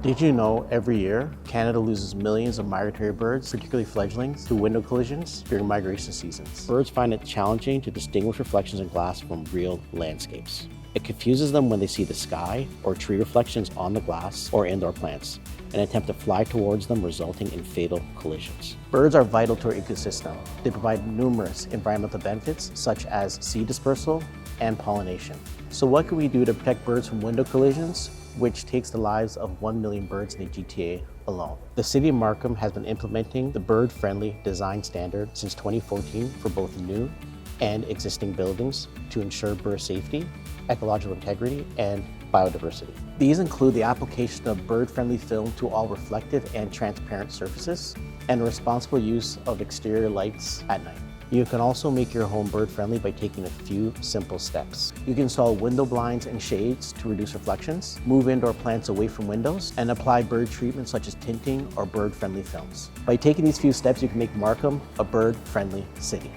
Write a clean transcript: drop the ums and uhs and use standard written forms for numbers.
Did you know every year, Canada loses millions of migratory birds, particularly fledglings, to window collisions during migration seasons? Birds find it challenging to distinguish reflections in glass from real landscapes. It confuses them when they see the sky or tree reflections on the glass or indoor plants and attempt to fly towards them, resulting in fatal collisions. Birds are vital to our ecosystem. They provide numerous environmental benefits such as seed dispersal and pollination. So what can we do to protect birds from window collisions, which takes the lives of 1 million birds in the GTA alone? The City of Markham has been implementing the bird-friendly design standard since 2014 for both new and existing buildings to ensure bird safety, ecological integrity, and biodiversity. These include the application of bird-friendly film to all reflective and transparent surfaces, and the responsible use of exterior lights at night. You can also make your home bird-friendly by taking a few simple steps. You can install window blinds and shades to reduce reflections, move indoor plants away from windows, and apply bird treatments such as tinting or bird-friendly films. By taking these few steps, you can make Markham a bird-friendly city.